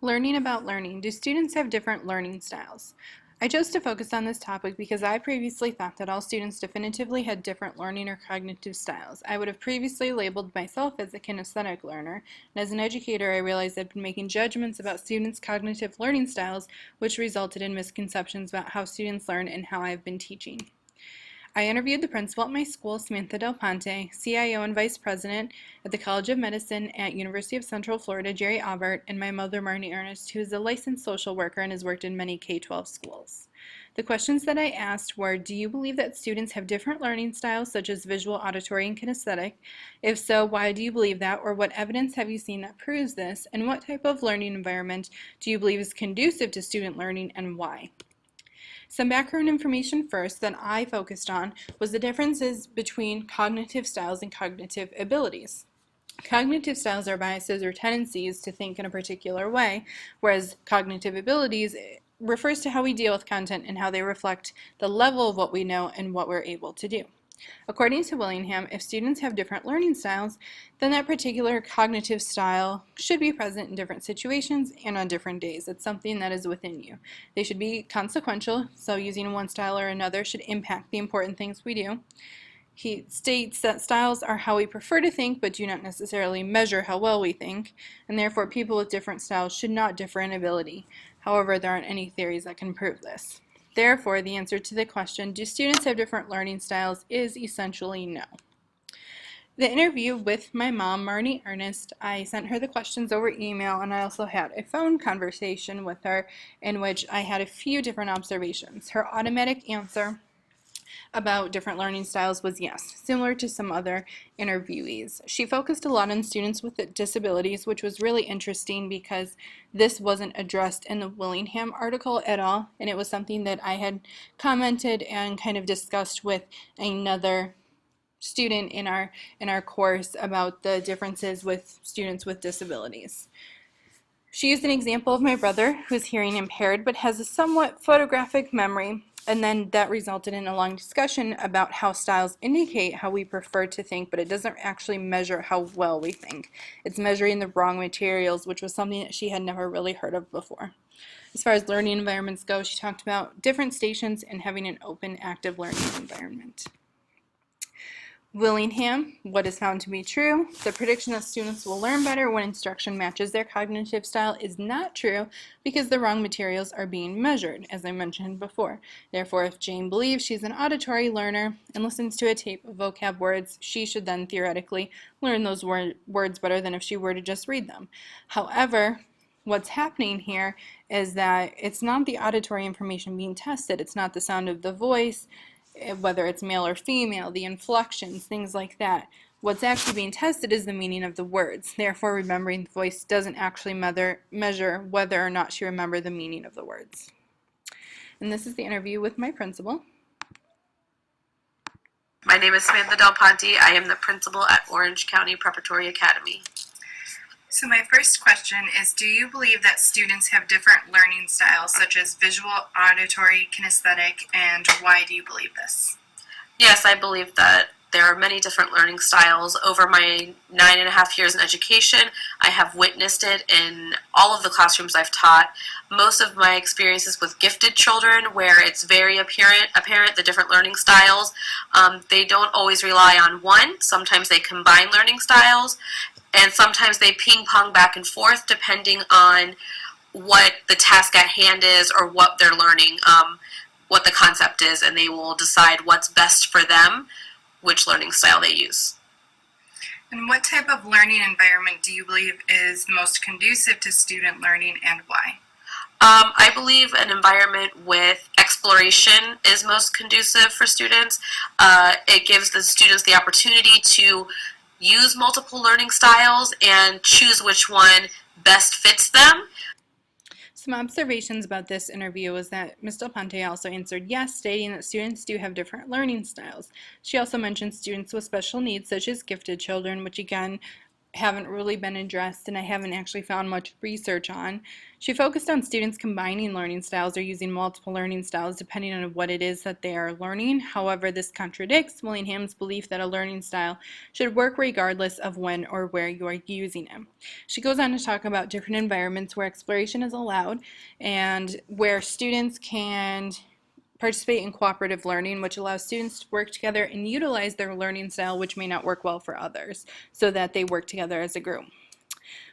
Learning about learning. Do students have different learning styles? I chose to focus on this topic because I previously thought that all students definitively had different learning or cognitive styles. I would have previously labeled myself as a kinesthetic learner, and as an educator I realized I'd been making judgments about students' cognitive learning styles, which resulted in misconceptions about how students learn and how I've been teaching. I interviewed the principal at my school, Samantha Del Ponte, CIO and Vice President at the College of Medicine at University of Central Florida, Jerry Aubert, and my mother, Marnie Earnest, who is a licensed social worker and has worked in many K-12 schools. The questions that I asked were, do you believe that students have different learning styles, such as visual, auditory, and kinesthetic? If so, why do you believe that, or what evidence have you seen that proves this? And what type of learning environment do you believe is conducive to student learning, and why? Some background information first that I focused on was the differences between cognitive styles and cognitive abilities. Cognitive styles are biases or tendencies to think in a particular way, whereas cognitive abilities refers to how we deal with content and how they reflect the level of what we know and what we're able to do. According to Willingham, if students have different learning styles, then that particular cognitive style should be present in different situations and on different days. It's something that is within you. They should be consequential, so using one style or another should impact the important things we do. He states that styles are how we prefer to think, but do not necessarily measure how well we think, and therefore people with different styles should not differ in ability. However, there aren't any theories that can prove this. Therefore, the answer to the question, do students have different learning styles, is essentially no. The interview with my mom, Marnie Earnest, I sent her the questions over email, and I also had a phone conversation with her in which I had a few different observations. Her automatic answer about different learning styles was yes, similar to some other interviewees. She focused a lot on students with disabilities, which was really interesting because this wasn't addressed in the Willingham article at all, and it was something that I had commented and kind of discussed with another student in our course about the differences with students with disabilities. She used an example of my brother, who's hearing impaired but has a somewhat photographic memory, and then that resulted in a long discussion about how styles indicate how we prefer to think, but it doesn't actually measure how well we think. It's measuring the wrong materials, which was something that she had never really heard of before. As far as learning environments go, she talked about different stations and having an open, active learning environment. Willingham, what is found to be true, the prediction that students will learn better when instruction matches their cognitive style is not true because the wrong materials are being measured, as I mentioned before. Therefore, if Jane believes she's an auditory learner and listens to a tape of vocab words, she should then theoretically learn those words better than if she were to just read them. However, what's happening here is that it's not the auditory information being tested. It's not the sound of the voice, whether it's male or female, the inflections, things like that. What's actually being tested is the meaning of the words. Therefore, remembering the voice doesn't actually measure whether or not she remembered the meaning of the words. And this is the interview with my principal. My name is Samantha Del Ponte. I am the principal at Orange County Preparatory Academy. So my first question is, do you believe that students have different learning styles, such as visual, auditory, kinesthetic, and why do you believe this? Yes, I believe that there are many different learning styles. Over my 9.5 years in education, I have witnessed it in all of the classrooms I've taught. Most of my experiences with gifted children, where it's very apparent the different learning styles, they don't always rely on one. Sometimes they combine learning styles, and sometimes they ping-pong back and forth depending on what the task at hand is or what they're learning, what the concept is, and they will decide what's best for them, which learning style they use. And what type of learning environment do you believe is most conducive to student learning, and why? I believe an environment with exploration is most conducive for students. It gives the students the opportunity to use multiple learning styles and choose which one best fits them. Some observations about this interview was that Ms. Del Ponte also answered yes, stating that students do have different learning styles. She also mentioned students with special needs, such as gifted children, which again haven't really been addressed and I haven't actually found much research on. She focused on students combining learning styles or using multiple learning styles depending on what it is that they are learning. However, this contradicts Willingham's belief that a learning style should work regardless of when or where you are using it. She goes on to talk about different environments where exploration is allowed and where students can participate in cooperative learning, which allows students to work together and utilize their learning style, which may not work well for others, so that they work together as a group.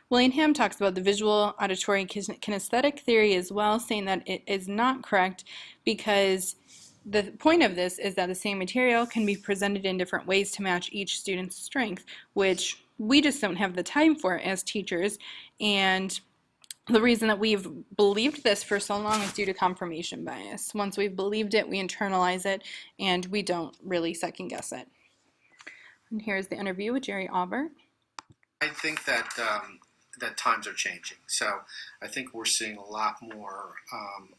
Willingham talks about the visual auditory kinesthetic theory as well, saying that it is not correct because the point of this is that the same material can be presented in different ways to match each student's strength, which we just don't have the time for as teachers. And the reason that we've believed this for so long is due to confirmation bias. Once we've believed it, we internalize it, and we don't really second guess it. And here's the interview with Jerry Aubert. I think that that times are changing. So I think we're seeing a lot more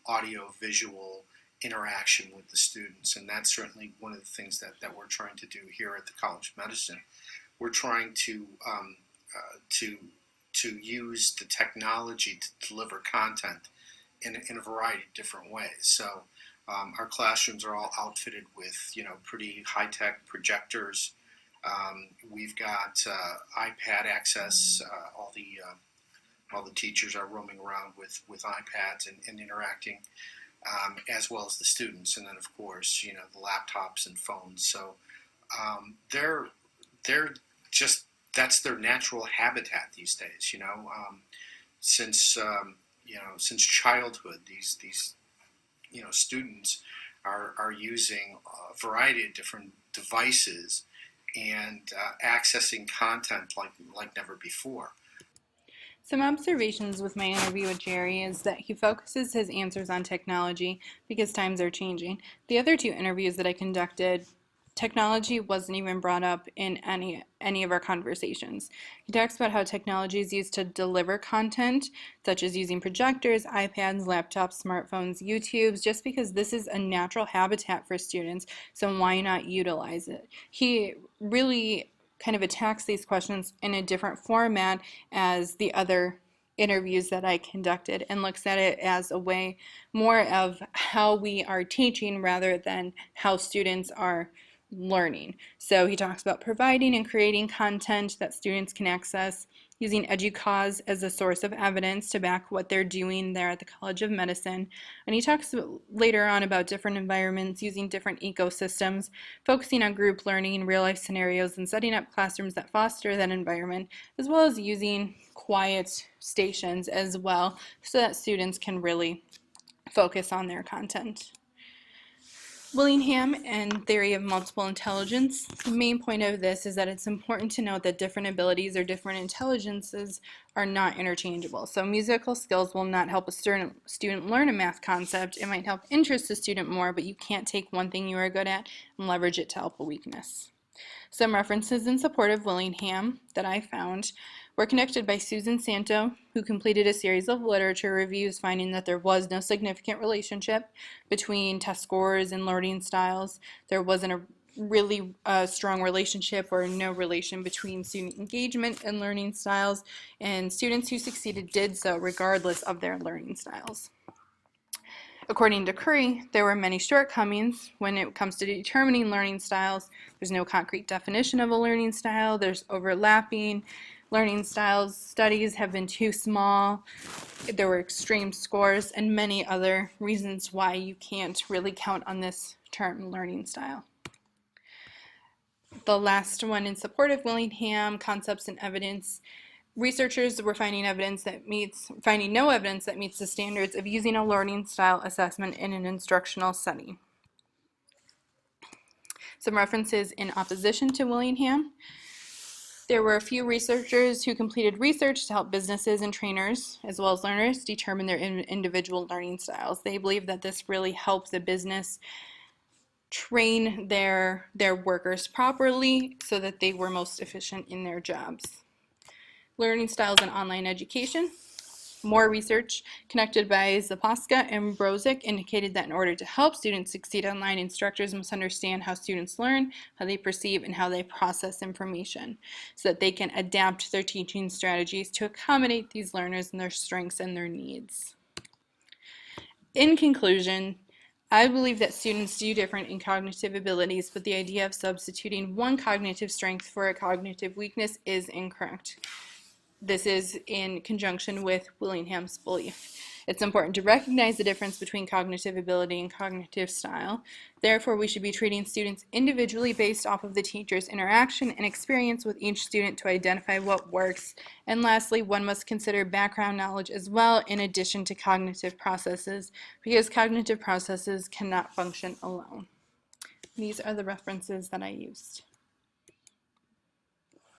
audio-visual interaction with the students, and that's certainly one of the things that we're trying to do here at the College of Medicine. We're trying to use the technology to deliver content in a variety of different ways. So our classrooms are all outfitted with pretty high-tech projectors. We've got iPad access. All the teachers are roaming around with iPads and interacting, as well as the students, and then of course the laptops and phones. So they're just, that's their natural habitat these days. Since childhood, these students are using a variety of different devices and accessing content like never before. Some observations with my interview with Jerry is that he focuses his answers on technology because times are changing. The other two interviews that I conducted, technology wasn't even brought up in any of our conversations. He talks about how technology is used to deliver content, such as using projectors, iPads, laptops, smartphones, YouTubes, just because this is a natural habitat for students, so why not utilize it? He really kind of attacks these questions in a different format as the other interviews that I conducted, and looks at it as a way more of how we are teaching rather than how students are learning. So he talks about providing and creating content that students can access, using EDUCAUSE as a source of evidence to back what they're doing there at the College of Medicine. And he talks later on about different environments, using different ecosystems, focusing on group learning, real-life scenarios, and setting up classrooms that foster that environment, as well as using quiet stations as well so that students can really focus on their content. Willingham and theory of multiple intelligence. The main point of this is that it's important to note that different abilities or different intelligences are not interchangeable. So musical skills will not help a student learn a math concept. It might help interest the student more, but you can't take one thing you are good at and leverage it to help a weakness. Some references in support of Willingham that I found were connected by Susan Santo, who completed a series of literature reviews finding that there was no significant relationship between test scores and learning styles. There wasn't a really strong relationship or no relation between student engagement and learning styles, and students who succeeded did so regardless of their learning styles. According to Curry, there were many shortcomings when it comes to determining learning styles. There's no concrete definition of a learning style. There's overlapping. Learning styles studies have been too small. There were extreme scores and many other reasons why you can't really count on this term learning style. The last one in support of Willingham, concepts and evidence. Researchers were finding no evidence that meets the standards of using a learning style assessment in an instructional setting. Some references in opposition to Willingham. There were a few researchers who completed research to help businesses and trainers, as well as learners, determine their individual learning styles. They believe that this really helps the business train their workers properly so that they were most efficient in their jobs. Learning styles in online education. More research conducted by Zapaska and Brozick indicated that in order to help students succeed online, instructors must understand how students learn, how they perceive, and how they process information so that they can adapt their teaching strategies to accommodate these learners and their strengths and their needs. In conclusion, I believe that students do different in cognitive abilities, but the idea of substituting one cognitive strength for a cognitive weakness is incorrect. This is in conjunction with Willingham's belief. It's important to recognize the difference between cognitive ability and cognitive style. Therefore, we should be treating students individually based off of the teacher's interaction and experience with each student to identify what works. And lastly, one must consider background knowledge as well in addition to cognitive processes, because cognitive processes cannot function alone. These are the references that I used.